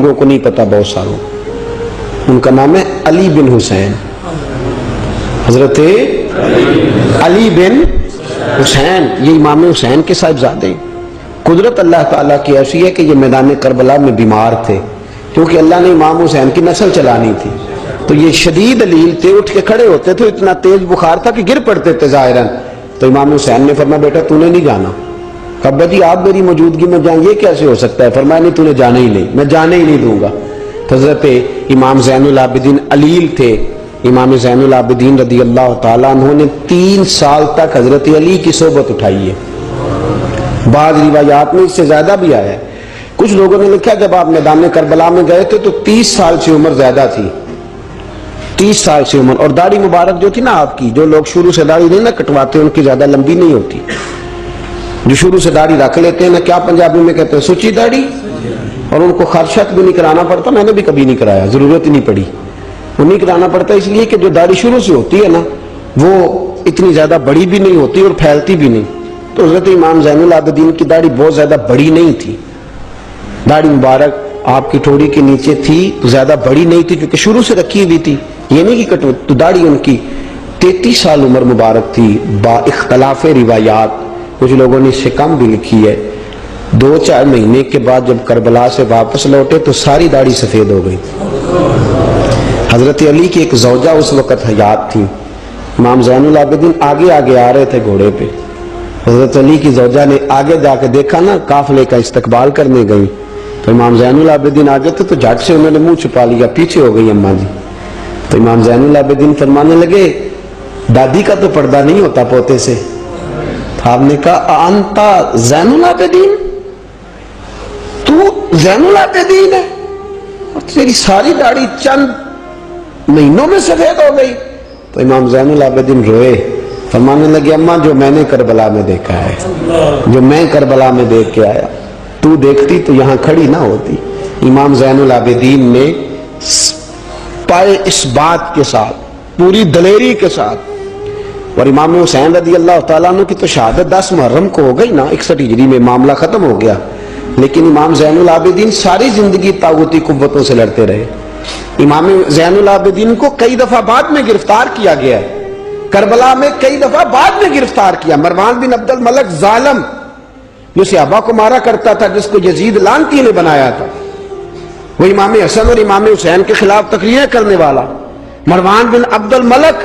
لوگوں کو نہیں پتا، بہت ساروں، ان کا نام ہے علی بن حسین، حضرت علی بن حسین، یہ امام حسین کے صاحبزادے ہیں۔ قدرت اللہ تعالیٰ کی ایسی ہے کہ یہ میدان کربلا میں بیمار تھے، کیونکہ اللہ نے امام حسین کی نسل چلانی تھی، تو یہ شدید علیل تھے، اٹھ کے کھڑے ہوتے تھے، اتنا تیز بخار تھا کہ گر پڑتے تھے ظاہراً۔ تو امام حسین نے فرمایا بیٹا تو نے نہیں جانا۔ ابا جی آپ میری موجودگی میں جائیں، یہ کیسے ہو سکتا ہے؟ فرمایا نہیں، تو نے جانا ہی نہیں، میں جانے ہی نہیں دوں گا۔ حضرت امام زین العابدین علیل تھے، امام زین العابدین رضی اللہ تعالیٰ عنہ نے 3 سال تک حضرت علی کی صحبت اٹھائی ہے، بعض روایات میں اس سے زیادہ بھی آیا ہے۔ کچھ لوگوں نے لکھا جب آپ میدان کربلا میں گئے تھے تو 30 سال سے عمر زیادہ تھی، 30 سال سے عمر، اور داڑھی مبارک جو تھی نا آپ کی، جو لوگ شروع سے داڑھی نہیں نہ کٹواتے ان کی زیادہ لمبی نہیں ہوتی، جو شروع سے داڑھی رکھ لیتے ہیں نا، کیا پنجابی میں کہتے ہیں، سچی داڑھی، اور ان کو خرشت بھی نہیں کرانا پڑتا، میں نے بھی کبھی نہیں کرایا، ضرورت ہی نہیں پڑی، وہ نہیں کرانا پڑتا اس لیے کہ جو داڑھی شروع سے ہوتی ہے نا وہ اتنی زیادہ بڑی بھی نہیں ہوتی اور پھیلتی بھی نہیں، تو حضرت امام زین العابدین کی داڑھی بہت زیادہ بڑی نہیں تھی، داڑھی مبارک آپ کی ٹھوڑی کے نیچے تھی تو زیادہ بڑی نہیں تھی کیونکہ شروع سے رکھی ہوئی تھی، یہ نہیں کہ کٹو، تو داڑھی ان کی 33 سال عمر مبارک تھی، با اختلاف روایات، کچھ لوگوں نے اس سے کم بھی لکھی ہے۔ 2-4 مہینے کے بعد جب کربلا سے واپس لوٹے تو ساری داڑھی سفید ہو گئی۔ حضرت علی کی ایک زوجہ اس وقت حیات تھی، امام زین العابدین آگے آگے آ رہے تھے گھوڑے پہ، حضرت علی کی زوجہ نے آگے جا کے دیکھا نا، قافلے کا استقبال کرنے گئی، تو امام زین العابدین آگے تھے تو جھٹ سے انہوں نے منہ چھپا لیا، پیچھے ہو گئی اماں جی۔ تو امام زین العابدین فرمانے لگے دادی کا تو پردہ نہیں ہوتا پوتے سے۔ آپ نے کہا انتا زین العابدین، تو زین العابدین ہے اور تیری ساری داڑھی چند مہینوں میں سفید ہو گئی؟ تو امام زین العابدین روئے، فرمانے لگے اماں جو میں نے کربلا میں دیکھا ہے، جو میں کربلا میں دیکھ کے آیا، تو دیکھتی تو یہاں کھڑی نہ ہوتی۔ امام زین العابدین نے پائے اس بات کے ساتھ، پوری دلیری کے ساتھ، اور امام حسین رضی اللہ تعالیٰ عنہ کی تو شہادت 10 محرم کو ہو گئی نا، 61 ہجری میں معاملہ ختم ہو گیا، لیکن امام زین العابدین ساری زندگی طاغوتی قوتوں سے لڑتے رہے۔ امام زین العابدین کو کئی دفعہ بعد میں گرفتار کیا گیا ہے، کربلا میں کئی دفعہ بعد میں گرفتار کیا۔ مروان بن عبد الملک ظالم جو صحابہ کو مارا کرتا تھا، جس کو یزید لعنتی نے بنایا تھا، وہ امام حسن اور امام حسین کے خلاف تقریریں کرنے والا مروان بن عبد الملک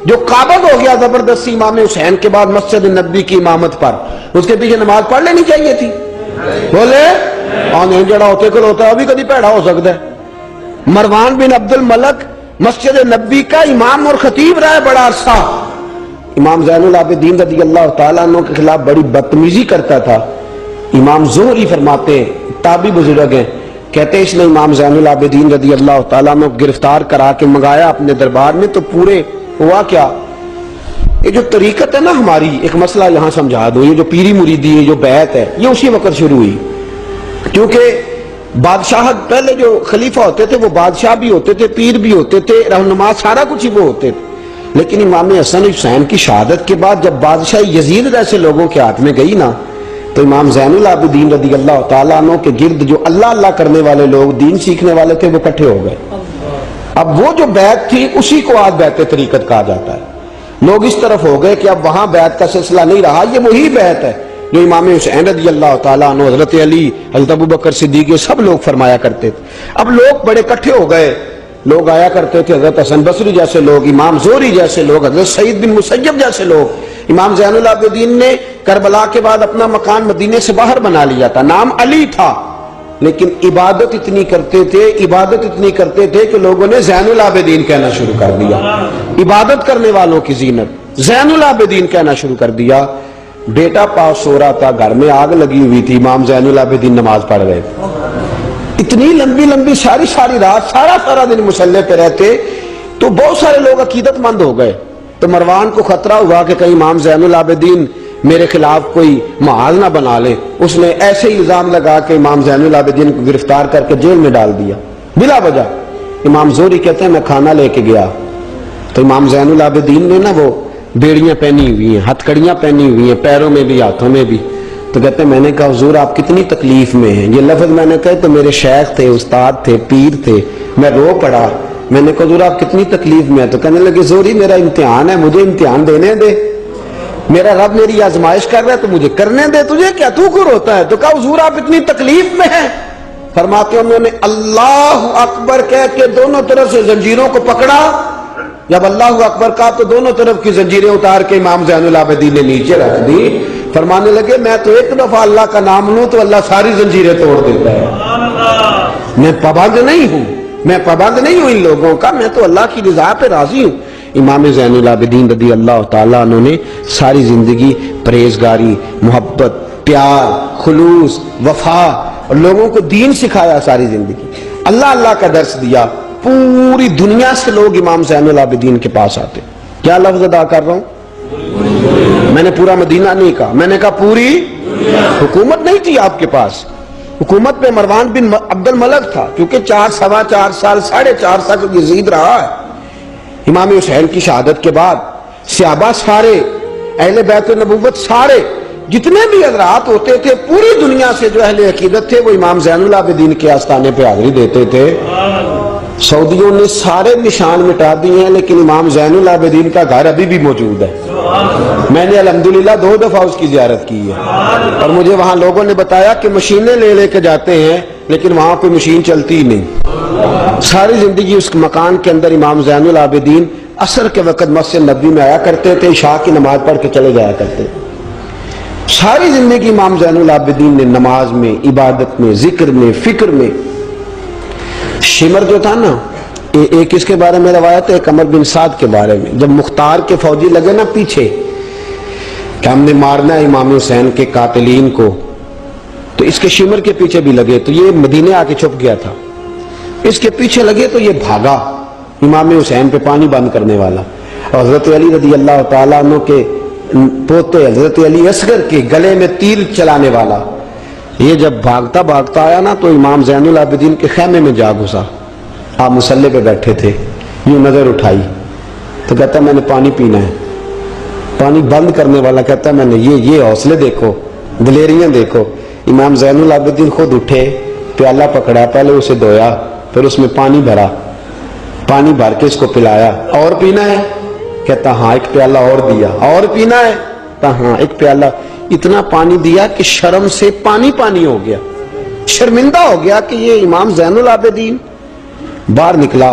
جو قابض ہو گیا زبردستی امام حسین کے بعد مسجد نبی کی امامت پر، اس کے پیچھے نماز پڑھ لینی چاہیے تھی، بولے آنے جڑا ہوتے کل ہوتا ہے، ابھی کدی پیڑا ہو سکتا ہے۔ مروان بن عبد الملک مسجد نبی کا امام اور خطیب رہا ہے بڑا عرصہ، امام زین العابدین رضی اللہ تعالیٰ عنہ کے خلاف بڑی بدتمیزی کرتا تھا۔ امام زہری فرماتے ہیں، تابعی بزرگ ہیں، کہتے ہیں اس نے امام زین العابدین رضی اللہ تعالیٰ عنہ گرفتار کرا کے منگایا اپنے دربار میں، تو پورے ہوا کیا، یہ جو طریقت ہے نا ہماری، ایک مسئلہ یہاں سمجھا دو، یہ جو پیری مریدی ہے، جو بیعت ہے، یہ اسی وقت شروع ہوئی، کیونکہ بادشاہت پہلے جو خلیفہ ہوتے تھے وہ بادشاہ بھی ہوتے تھے، پیر بھی ہوتے تھے، رہنما، سارا کچھ ہی وہ ہوتے تھے، لیکن امام حسن حسین کی شہادت کے بعد جب بادشاہ یزید جیسے لوگوں کے ہاتھ میں گئی نا، تو امام زین العابدین رضی اللہ تعالیٰ عنہ کے گرد جو اللہ اللہ کرنے والے لوگ، دین سیکھنے والے تھے، وہ اکٹھے ہو گئے۔ اب وہ جو بیعت تھی اسی کو آج بیعت طریقت کہا جاتا ہے۔ لوگ اس طرف ہو گئے کہ اب وہاں بیعت کا سلسلہ نہیں رہا، یہ وہی بیعت ہے جو امام حسین رضی اللہ تعالیٰ عنہ، حضرت علی، حضرت ابوبکر صدیق، سب لوگ فرمایا کرتے تھے۔ اب لوگ بڑے اکٹھے ہو گئے، لوگ آیا کرتے تھے، حضرت حسن بصری جیسے لوگ، امام زہری جیسے لوگ، حضرت سعید بن مسیب جیسے لوگ۔ امام زین العابدین نے کربلا کے بعد اپنا مکان مدینے سے باہر بنا لیا تھا، نام علی تھا، لیکن عبادت اتنی کرتے تھے کہ لوگوں نے زین العابدین کہنا شروع کر دیا، عبادت کرنے والوں کی زینت زین العابدین کہنا شروع کر دیا۔ بیٹا پاس ہو رہا تھا، گھر میں آگ لگی ہوئی تھی، امام زین العابدین نماز پڑھ رہے تھے، اتنی لمبی ساری رات، سارا دن مسلح پہ رہتے، تو بہت سارے لوگ عقیدت مند ہو گئے، تو مروان کو خطرہ ہوا کہ کہیں امام زین العابدین میرے خلاف کوئی محاذ نہ بنا لے، اس نے ایسے ہی الزام لگا کہ امام زین العابدین کو گرفتار کر کے جیل میں ڈال دیا بلا وجہ۔ امام زہری کہتے ہیں میں کھانا لے کے گیا تو امام زین العابدین نے نا وہ بیڑیاں پہنی ہوئی ہیں، ہتھ کڑیاں پہنی ہوئی ہیں، پیروں میں بھی ہاتھوں میں بھی، تو کہتے ہیں میں نے کہا حضور آپ کتنی تکلیف میں ہیں. یہ لفظ میں نے کہا تو میرے شیخ تھے، استاد تھے، پیر تھے. میں رو پڑا. میں نے کہا حضور آپ کتنی تکلیف میں ہیں؟ تو کہنے لگے زوری میرا امتحان ہے، مجھے امتحان دینے دے. میرا رب میری آزمائش کر رہا ہے تو مجھے کرنے دے، تجھے کیا، تو کیوں روتا ہے؟ تو کہا حضور آپ اتنی تکلیف میں ہیں. فرماتے انہوں نے اللہ اکبر کہہ کے دونوں طرف سے زنجیروں کو پکڑا. جب اللہ اکبر کہا تو دونوں طرف کی زنجیریں اتار کے امام زین العابدین نے نیچے رکھ دی. فرمانے لگے میں تو ایک دفعہ اللہ کا نام لوں تو اللہ ساری زنجیریں توڑ دیتا ہے. میں پابند نہیں ہوں، میں پابند نہیں ہوں ان لوگوں کا، میں تو اللہ کی رضا پہ راضی ہوں. امام زین العابدین رضی اللہ تعالیٰ عنہ نے ساری زندگی پرہیزگاری، محبت، پیار، خلوص، وفا اور لوگوں کو دین سکھایا. ساری زندگی اللہ اللہ کا درس دیا. پوری دنیا سے لوگ امام زین العابدین کے پاس آتے. کیا لفظ ادا کر رہا ہوں؟ میں نے پورا مدینہ نہیں کہا، میں نے کہا پوری حکومت نہیں تھی آپ کے پاس. حکومت پہ مروان بن عبد الملک تھا، کیونکہ 4 سال 4.5 سال یزید رہا ہے. امام حسین کی شہادت کے بعد صحابہ سارے، اہل بیت النبوت سارے، جتنے بھی حضرات ہوتے تھے پوری دنیا سے جو اہل عقیدت تھے وہ امام زین العابدین کے آستانے پہ حاضری دیتے تھے. سعودیوں نے سارے نشان مٹا دیے ہیں لیکن امام زین العابدین کا گھر ابھی بھی موجود ہے. میں نے الحمدللہ 2 دفعہ اس کی زیارت کی ہے اور مجھے وہاں لوگوں نے بتایا کہ مشینیں لے کے جاتے ہیں لیکن وہاں کوئی مشین چلتی ہی نہیں. ساری زندگی اس مکان کے اندر امام زین العابدین عصر کے وقت مسجد نبوی میں آیا کرتے تھے، عشاء کی نماز پڑھ کے چلے جایا کرتے. ساری زندگی امام زین العابدین نے نماز میں، عبادت میں، ذکر میں، فکر میں. شمر جو تھا نا، ایک اس کے بارے میں روایت ہے، ایک عمر بن سعد کے بارے میں. جب مختار کے فوجی لگے نا پیچھے کہ ہم نے مارنا ہے امام حسین کے قاتلین کو، تو اس کے شمر کے پیچھے بھی لگے. تو یہ مدینے آ کے چھپ گیا تھا. اس کے پیچھے لگے تو یہ بھاگا، امام حسین پہ پانی بند کرنے والا. اور حضرت علی رضی اللہ تعالیٰ عنہ کے پوتے حضرت علی اصغر کے گلے میں تیر چلانے والا، یہ جب بھاگتا بھاگتا آیا نا تو امام زین العابدین کے خیمے میں جا گھسا. آپ مصلے پہ بیٹھے تھے، یوں نظر اٹھائی تو کہتا میں نے پانی پینا ہے. پانی بند کرنے والا کہتا میں نے یہ حوصلے دیکھو، دلیریاں دیکھو. امام زین العابدین خود اٹھے، پیالہ پکڑا، پہلے اسے دھویا، پھر اس میں پانی بھرا، پانی بھر کے اس کو پلایا. اور پینا ہے؟ کہتا ہاں. ایک پیالہ اور دیا. اور پینا ہے؟ کہتا ہاں. ایک پیالہ. اتنا پانی دیا کہ شرم سے پانی پانی ہو گیا، شرمندہ ہو گیا کہ یہ امام زین العابدین. باہر نکلا،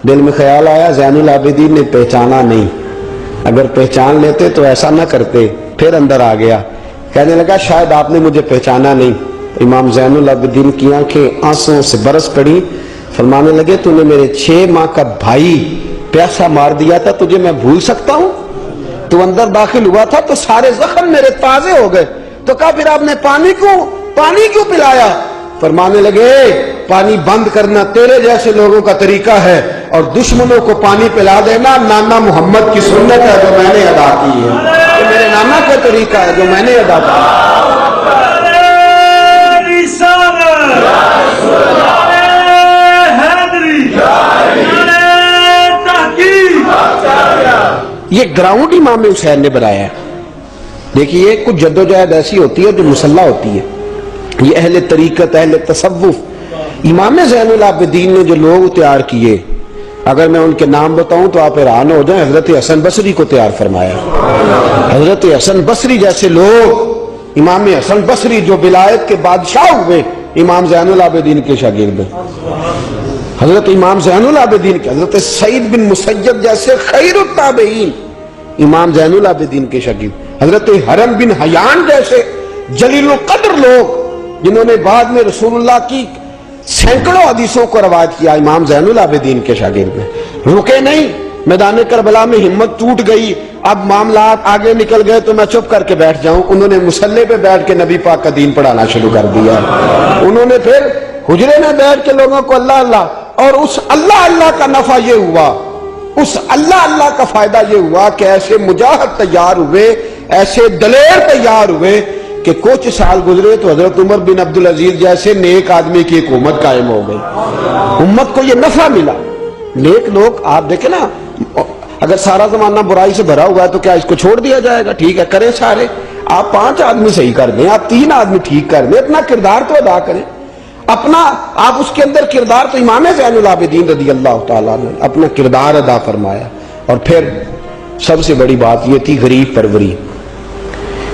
دل میں خیال آیا زین العابدین نے پہچانا نہیں، اگر پہچان لیتے تو ایسا نہ کرتے. پھر اندر آ گیا، کہنے لگا شاید آپ نے مجھے پہچانا نہیں. امام زین العابدین کی آنکھیں آنسوں سے برس پڑی. فرمانے لگے تو نے میرے 6 ماہ کا بھائی پیاسا مار دیا تھا، تجھے میں بھول سکتا ہوں؟ تو اندر داخل ہوا تھا تو سارے زخم میرے تازے ہو گئے. تو کہا پھر آپ نے پانی کیوں پلایا؟ فرمانے لگے پانی بند کرنا تیرے جیسے لوگوں کا طریقہ ہے اور دشمنوں کو پانی پلا دینا نانا محمد کی سنت ہے جو میں نے ادا کی ہے. یہ میرے نانا کا طریقہ ہے جو میں نے ادا کیا. یہ گراؤنڈ امام حسین نے بنایا ہے. دیکھیے کچھ جدوجہد ایسی ہوتی ہے جو مسلح ہوتی ہے. یہ اہل طریقت، اہل تصوف، امام زین العابدین نے جو لوگ تیار کیے، اگر میں ان کے نام بتاؤں تو آپ حیران ہو جائیں. حضرت حسن بصری کو تیار فرمایا. حضرت حسن بصری جیسے لوگ، امام حسن بصری جو ولایت کے بادشاہ ہوئے، امام زین العابدین کے شاگرد ہیں. حضرت امام زین العابدین کے، حضرت سعید بن مسیب جیسے خیر التابعین امام زین العابدین کے شاگرد. حضرت حرم بن حیان جیسے جلیل القدر لوگ جنہوں نے بعد میں رسول اللہ کی سینکڑوں حدیثوں کو روایت کیا، امام زین العابدین کے شاگرد ہیں. رکے نہیں، میدان کربلا میں ہمت ٹوٹ گئی، اب معاملات آگے نکل گئے تو میں چپ کر کے بیٹھ جاؤں. انہوں نے مصلے پہ بیٹھ کے نبی پاک کا دین پڑھانا شروع کر دیا. انہوں نے پھر حجرے میں بیٹھ کے لوگوں کو اللہ اللہ، اور اس اللہ اللہ کا نفع یہ ہوا، اس اللہ اللہ کا فائدہ یہ ہوا کہ ایسے مجاہد تیار ہوئے، ایسے دلیر تیار ہوئے کہ کچھ سال گزرے تو حضرت عمر بن عبدالعزیز جیسے نیک آدمی کی حکومت قائم ہو گئی. امت کو یہ نفع ملا. نیک لوگ آپ دیکھیں نا، اگر سارا زمانہ برائی سے بھرا ہوا ہے تو کیا اس کو چھوڑ دیا جائے گا؟ ٹھیک ہے کریں سارے. آپ 5 آدمی صحیح کر دیں، آپ 3 آدمی ٹھیک کر دیں، اپنا کردار تو ادا کریں، اپنا آپ اس کے اندر کردار، تو امام زین العابدین رضی اللہ تعالیٰ نے اپنا کردار ادا فرمایا. اور پھر سب سے بڑی بات یہ تھی غریب پروری.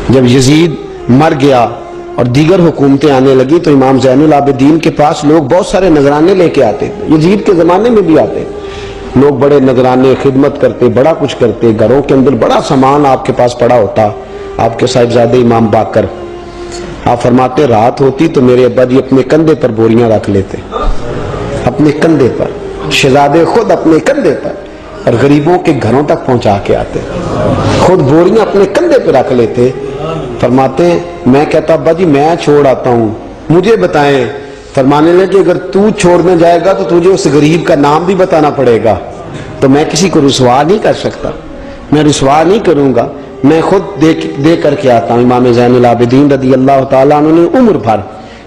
جب یزید مر گیا اور دیگر حکومتیں آنے لگی تو امام زین العابدین کے پاس لوگ بہت سارے نذرانے لے کے آتے تھے. یزید کے زمانے میں بھی آتے لوگ، بڑے نذرانے، خدمت کرتے، بڑا کچھ کرتے، گھروں کے اندر بڑا سامان آپ کے پاس پڑا ہوتا. آپ کے صاحبزادے امام باقر، آپ فرماتے رات ہوتی تو میرے ابا جی اپنے کندھے پر بوریاں رکھ لیتے، اپنے کندھے پر، شہزادے خود اپنے کندھے پر، اور غریبوں کے گھروں تک پہنچا کے آتے، خود بوریاں اپنے کندھے پہ رکھ لیتے. فرماتے میں کہتا ابا جی میں چھوڑ آتا ہوں، مجھے بتائیں. فرمانے لگے اگر تو چھوڑنے جائے گا تو تجھے اس غریب کا نام بھی بتانا پڑے گا، تو میں کسی کو رسوا نہیں کر سکتا، میں رسوا نہیں کروں گا، میں خود دے کر کے آتا ہوں. امام زین العابدین رضی اللہ تعالیٰ عنہ نے عمر بھر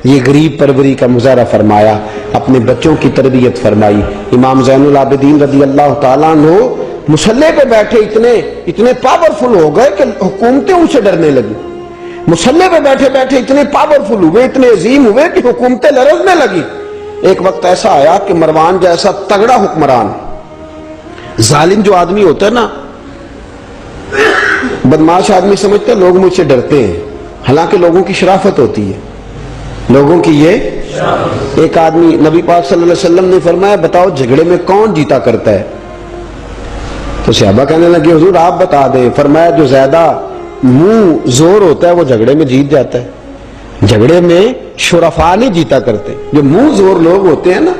یہ غریب پروری کا مظاہرہ فرمایا، اپنے بچوں کی تربیت فرمائی. امام زین العابدین رضی اللہ تعالیٰ عنہ مسلح پہ بیٹھے اتنے پاورفل ہو گئے کہ حکومتیں ان سے ڈرنے لگی. مسلح پہ بیٹھے بیٹھے اتنے پاورفل ہوئے، اتنے عظیم ہوئے کہ حکومتیں لرزنے لگی. ایک وقت ایسا آیا کہ مروان جیسا تگڑا حکمران، ظالم جو آدمی ہوتا ہے نا، بدماش آدمی سمجھتے ہیں لوگ مجھ سے ڈرتے ہیں، حالانکہ لوگوں کی شرافت ہوتی ہے، لوگوں کی یہ. ایک آدمی، نبی پاک صلی اللہ علیہ وسلم نے فرمایا بتاؤ جھگڑے میں کون جیتا کرتا ہے؟ تو صحابہ کہنے لگے حضور آپ بتا دیں. فرمایا جو زیادہ منہ زور ہوتا ہے وہ جھگڑے میں جیت جاتا ہے. جھگڑے میں شرفا نہیں جیتا کرتے، جو منہ زور لوگ ہوتے ہیں نا،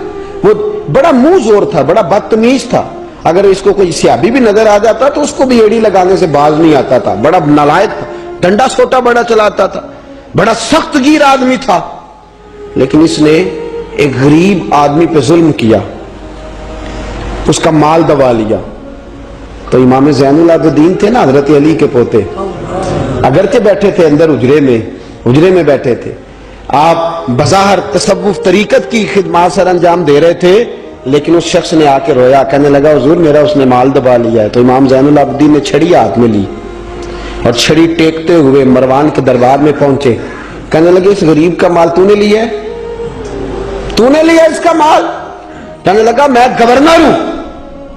وہ بڑا منہ زور تھا، بڑا بدتمیز تھا، اگر اس کو کوئی سیابی بھی نظر آ جاتا تو اس کو بھی ایڑی لگانے سے باز نہیں آتا تھا، بڑا نالائق تھا، ڈنڈا سوٹا بڑا چلاتا تھا، بڑا سخت گیر آدمی تھا. لیکن اس نے ایک غریب آدمی پہ ظلم کیا، اس کا مال دبا لیا. تو امام زین العابدین تھے نا حضرت علی کے پوتے، اگرچہ بیٹھے تھے اندر حجرے میں بیٹھے تھے، آپ بظاہر تصوف طریقت کی خدمات سر انجام دے رہے تھے، لیکن اس شخص نے آ کے رویا، کہنے لگا حضور میرا اس نے مال دبا لیا ہے. تو امام زین العابدین نے چھڑی ہاتھ میں لی اور چھڑی ٹیکتے ہوئے مروان کے دربار میں پہنچے. کہنے لگے اس غریب کا مال تو نے لیا ہے؟ تو نے لیا اس کا مال؟ کہنے لگا میں گورنر ہوں.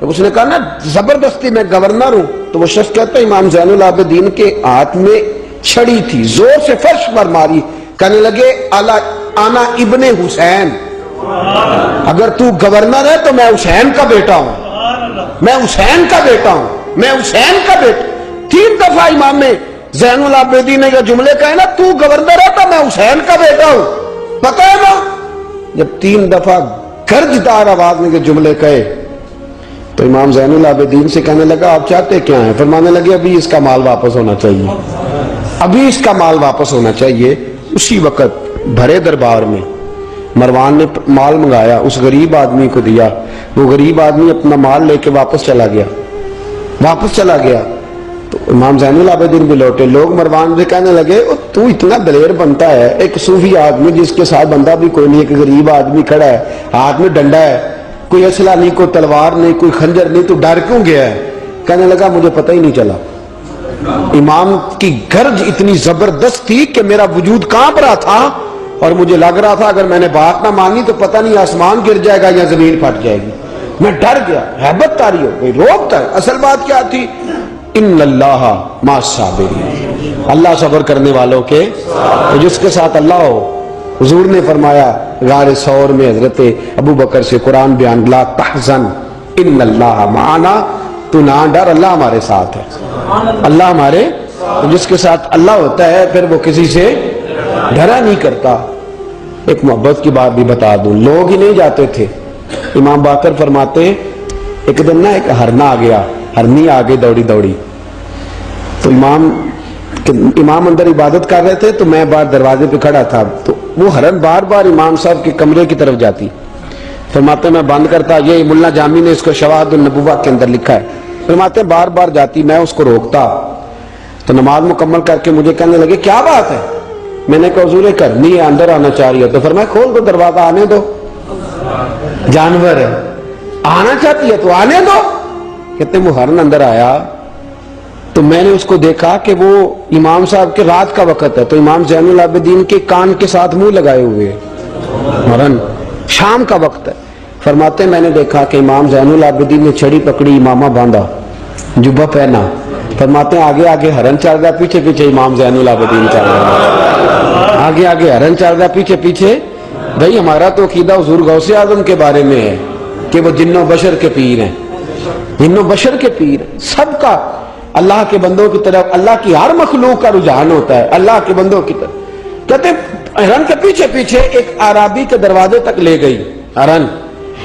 اس نے کہا نا زبردستی میں گورنر ہوں. تو وہ شخص کہتا ہے امام زین العابدین کے ہاتھ میں چھڑی تھی، زور سے فرش پر ماری. کہنے لگے انا ابن حسین، اگر تو گورنر ہے تو میں حسین کا بیٹا ہوں، میں حسین کا بیٹا ہوں، میں حسین کا بیٹا. 3 دفعہ امام زین العابدین نے یہ جملے کہے نا، تو گورنر ہے تو میں حسین کا بیٹا ہوں. پتہ ہے نا جب 3 دفعہ گرجدار آواز میں یہ جملے کہے تو امام زین العابدین سے کہنے لگا آپ چاہتے کیا ہیں؟ فرمانے لگے ابھی اس کا مال واپس ہونا چاہیے، ابھی اس کا مال واپس ہونا چاہیے. اسی وقت بھرے دربار میں مروان نے مال منگایا، اس غریب آدمی کو دیا، وہ غریب آدمی اپنا مال لے کے واپس چلا گیا. تو امام زین العابدین بھی لوٹے. لوگ مروان سے کہنے لگے تو اتنا دلیر بنتا ہے، ایک صوفی آدمی جس کے ساتھ بندہ بھی کوئی نہیں، ایک غریب آدمی کھڑا ہے، ہاتھ میں ڈنڈا ہے، کوئی اسلحہ نہیں، کوئی تلوار نہیں، کوئی خنجر نہیں، تو ڈر کیوں گیا ہے؟ کہنے لگا مجھے پتہ ہی نہیں چلا. امام کی گرج اتنی زبردست تھی کہ میرا وجود کانپ رہا تھا اور مجھے لگ رہا تھا اگر میں نے بات نہ مانی تو پتہ نہیں آسمان گر جائے گا یا زمین پھٹ جائے گی. میں ڈر گیا، ہیبت طاری ہو گئی، روب تھا. اصل بات کیا تھی؟ ان اللہ مع الصابرین، اللہ صبر کرنے والوں کے، تو جس کے ساتھ اللہ ہو. حضور نے فرمایا غار ثور میں حضرت ابو بکر سے قرآن بیان، لا تحزن ان اللہ معنا، تو نہ ڈر، اللہ ہمارے ساتھ ہے، اللہ ہمارے. تو جس کے ساتھ اللہ ہوتا ہے پھر وہ کسی سے ڈرا نہیں کرتا. ایک محبت کی بات بھی بتا دوں، لوگ ہی نہیں جاتے تھے. امام باقر فرماتے ایک دن نا ایک ہرنا آ گیا، ہرنی آ گئی دوڑی دوڑی. تو امام اندر عبادت کر رہے تھے تو میں باہر دروازے پہ کھڑا تھا. تو وہ ہرن بار بار امام صاحب کے کمرے کی طرف جاتی. فرماتے میں بند کرتا، یہ ملا جامی نے اس کو شواہد النبوہ کے اندر لکھا ہے. فرماتے بار بار جاتی، میں اس کو روکتا. تو نماز مکمل کر کے مجھے کہنے لگے کیا بات ہے؟ میں نے کہا حضور کرنی ہے، اندر آنا چاہ رہی ہے. تو فرمایا کھول دو دروازہ، آنے دو، جانور ہے، آنا چاہتی ہے تو آنے دو. کہتے وہ ہرن اندر آیا، تو میں نے اس کو دیکھا کہ وہ امام صاحب کے رات کا وقت ہے، تو امام زین العابدین کے کان کے ساتھ منہ لگائے ہوئے مرن، شام کا وقت ہے۔ فرماتے میں نے دیکھا کہ امام زین العابدین نے چھڑی پکڑی، امامہ باندھا، جبہ پہنا، فرماتے ہیں آگے آگے ہرن چل رہا، پیچھے پیچھے امام زین العابدین چل رہا، آگے آگے ہرن چل رہا، پیچھے پیچھے۔ بھائی ہمارا تو عقیدہ حضور غوث اعظم کے بارے میں ہے کہ وہ جن و بشر کے پیر ہیں، جن و بشر کے پیر ہیں، سب کا اللہ کے بندوں کی طرف، اللہ کی ہر مخلوق کا رجحان ہوتا ہے اللہ کے بندوں کی طرف۔ کہتے ہرن کے پیچھے پیچھے ایک عرابی کے دروازے تک لے گئی ہرن،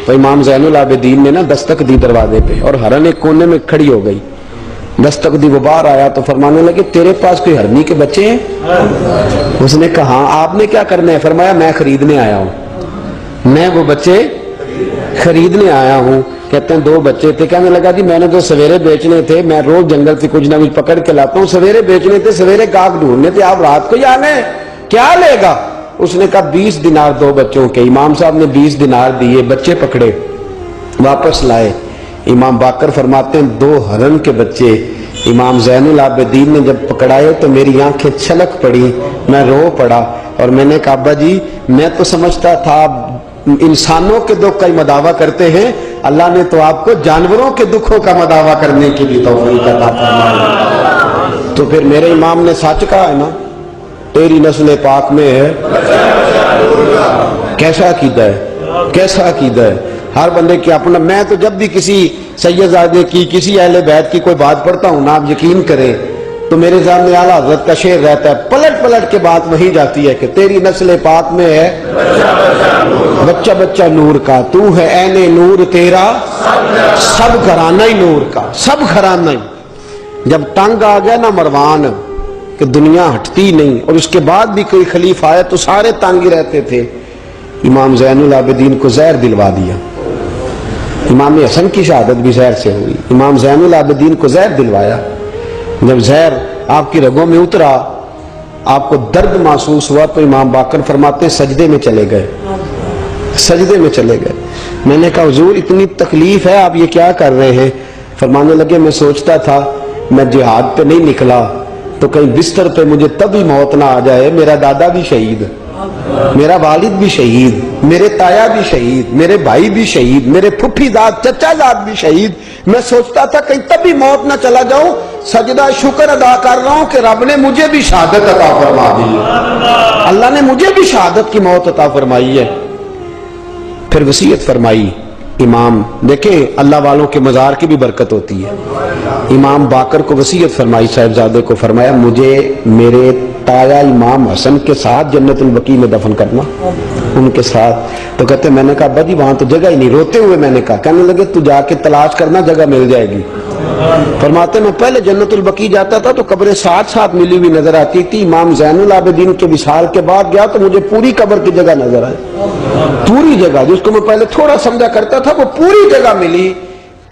تو امام زین العابدین نے نا دستک دی دروازے پہ، اور ہرن ایک کونے میں کھڑی ہو گئی، دستک دی، وہ باہر آیا تو فرمانے لگے تیرے پاس کوئی ہرنی کے بچے ہیں؟ اس نے کہا ہاں، آپ نے کیا کرنا ہے؟ فرمایا میں خریدنے آیا ہوں، میں وہ بچے خریدنے آیا ہوں۔ کہتے ہیں 2 بچے تھے، کہنے لگا جی میں نے تو سویرے بیچنے تھے، میں روز جنگل سے کچھ نہ کچھ پکڑ کے لاتا ہوں، سویرے بیچنے تھے، سویرے گاہک ڈھونڈنے تھے، آپ رات کو ہی آنے، کیا لے گا؟ اس نے کہا 20 دینار 2 بچوں کے۔ امام صاحب نے 20 دینار دیے، بچے پکڑے، واپس لائے۔ امام باقر فرماتے ہیں 2 ہرن کے بچے امام زین العابدین نے جب پکڑائے تو میری آنکھیں چھلک پڑی، میں رو پڑا، اور میں نے کہا ابا جی میں تو سمجھتا تھا انسانوں کے دکھ کا ہی مداوع کرتے ہیں، اللہ نے تو آپ کو جانوروں کے دکھوں کا مداوع کرنے کی بھی توفیق عطا فرمائی۔ تو پھر میرے امام نے سچ کہا ہے نا، تیری نسل پاک میں ہے۔ کیسا عقیدہ ہے، کیسا عقیدہ ہے، ہر بندے کی اپنا۔ میں تو جب بھی کسی سیدزادے کی، کسی اہل بیت کی کوئی بات پڑھتا ہوں نا، آپ یقین کریں تو میرے سامنے اعلیٰ حضرت کا شعر رہتا ہے، پلٹ پلٹ کے بات وہی جاتی ہے کہ تیری نسل پاک میں ہے بچہ بچہ نور کا، تو ہے عین نور تیرا سب گھرانہ ہی نور کا، سب گھرانہ ہی۔ جب تنگ آ گیا نا مروان کہ دنیا ہٹتی نہیں، اور اس کے بعد بھی کوئی خلیفہ آیا تو سارے تنگ ہی رہتے تھے، امام زین العابدین کو زہر دلوا دیا۔ امام حسن کی شہادت بھی زہر سے ہوئی، امام زین العابدین کو زہر دلوایا۔ جب زہر آپ کی رگوں میں اترا، آپ کو درد محسوس ہوا، تو امام باقر فرماتے ہیں سجدے میں چلے گئے، سجدے میں چلے گئے۔ میں نے کہا حضور اتنی تکلیف ہے، آپ یہ کیا کر رہے ہیں؟ فرمانے لگے میں سوچتا تھا میں جہاد پہ نہیں نکلا تو کہیں بستر پہ مجھے تبھی موت نہ آ جائے، میرا دادا بھی شہید، میرا والد بھی شہید، میرے تایا بھی شہید، میرے بھائی بھی شہید، میرے پھپھی داد چچا داد بھی شہید، میں سوچتا تھا کہیں تبھی موت نہ چلا جاؤں، سجدہ شکر ادا کر رہا ہوں کہ رب نے مجھے بھی شہادت عطا فرما دی، اللہ نے مجھے بھی شہادت کی موت عطا فرمائی ہے۔ پھر وصیت فرمائی امام، دیکھیں اللہ والوں کے مزار کی بھی برکت ہوتی ہے۔ امام باقر کو وصیت فرمائی صاحبزادے کو، فرمایا مجھے میرے تایا امام حسن کے ساتھ جنت البقیع میں دفن کرنا، ان کے ساتھ۔ تو کہتے میں نے کہا ابا جی وہاں تو جگہ ہی نہیں، روتے ہوئے میں نے کہا، کہنے لگے تو جا کے تلاش کرنا، جگہ مل جائے گی۔ فرماتے میں پہلے جنت البقیع جاتا تھا تو قبریں ساتھ ساتھ ملی ہوئی نظر آتی تھی، امام زین العابدین کے وصال کے بعد گیا تو مجھے پوری قبر کی جگہ نظر آئی، پوری جگہ جس کو میں پہلے تھوڑا سمجھا کرتا تھا وہ پوری جگہ ملی۔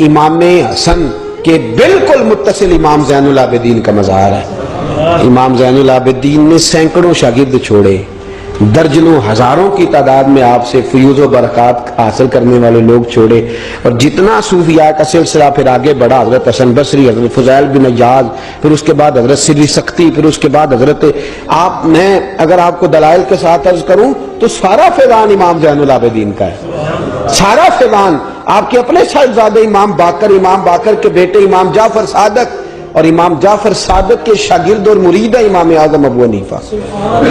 امام حسن کے بالکل متصل امام زین العابدین کا مزار ہے۔ امام زین العابدین نے سینکڑوں شاگرد چھوڑے، درجنوں ہزاروں کی تعداد میں آپ سے فیوز و برکات حاصل کرنے والے لوگ چھوڑے، اور جتنا صوفیاء کا سلسلہ پھر آگے بڑھا، حضرت حسن بصری، حضرت فضیل بن عیاض، پھر اس کے بعد حضرت سری سختی، پھر اس کے بعد حضرت میں اگر آپ کو دلائل کے ساتھ عرض کروں تو سارا فیضان امام زین العابدین کا ہے، سارا فیضان آپ کے اپنے صاحبزادے امام باقر کے بیٹے امام جعفر صادق اور امام جعفر صادق کے شاگرد اور مرید ہے امام اعظم ابو حنیفہ۔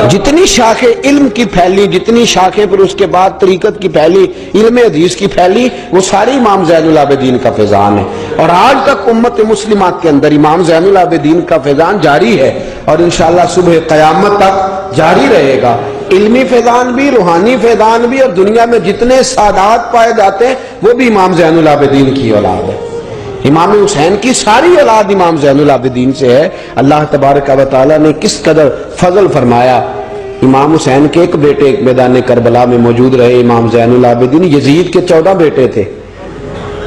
جتنی شاخیں علم کی پھیلی، جتنی شاخیں پھر اس کے بعد طریقت کی پھیلی، علم حدیث کی پھیلی، وہ ساری امام زین العابدین کا فیضان ہے، اور آج تک امت مسلمہ کے اندر امام زین العابدین کا فیضان جاری ہے، اور انشاءاللہ صبح قیامت تک جاری رہے گا۔ علمی فیضان بھی، روحانی فیضان بھی، اور دنیا میں جتنے سعادات پائے جاتے ہیں وہ بھی امام زین العابدین کی اولاد ہے۔ امام حسین کی ساری اولاد امام زین العابدین سے ہے۔ اللہ تبارک و تعالیٰ نے کس قدر فضل فرمایا۔ امام حسین کے ایک بیٹے ایک میدان کربلا میں موجود رہے، امام زین العابدین۔ یزید کے 14 بیٹے تھے،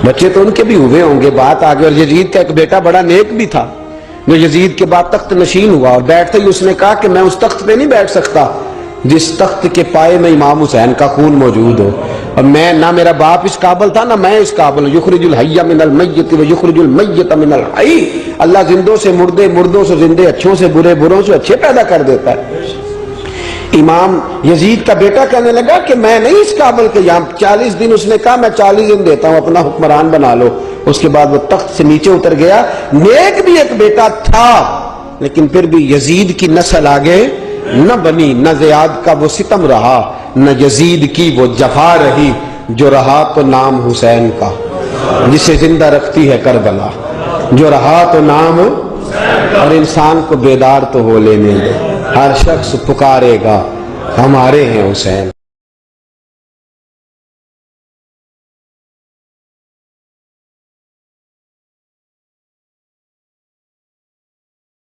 بچے تو ان کے بھی ہوئے ہوں گے، بات آگے۔ اور یزید کا ایک بیٹا بڑا نیک بھی تھا جو یزید کے بعد تخت نشین ہوا، اور بیٹھتے ہی اس نے کہا کہ میں اس تخت پہ نہیں بیٹھ سکتا جس تخت کے پائے میں امام حسین کا خون موجود ہو۔ اور میں نہ میرا باپ اس قابل تھا نہ میں اس قابل ہوں. یخرج الحی من المیت و یخرج المیت من الحی. اللہ زندوں سے مردے، مردوں سے زندے، اچھوں سے برے، بروں سے اچھے پیدا کر دیتا ہے. امام یزید کا بیٹا کہنے لگا کہ میں نہیں اس قابل کہ یہاں 40 دن اس نے کہا میں 40 دن دیتا ہوں، اپنا حکمران بنا لو. اس کے بعد وہ تخت سے نیچے اتر گیا. نیک بھی ایک بیٹا تھا لیکن پھر بھی یزید کی نسل آگے نہ بنی، نہ زیاد کا وہ ستم رہا، نہ یزید کی وہ جفا رہی. جو رہا تو نام حسین کا جسے زندہ رکھتی ہے کربلا، جو رہا تو نام، اور انسان کو بیدار تو ہو لینے دے. ہر شخص پکارے گا ہمارے ہیں حسین.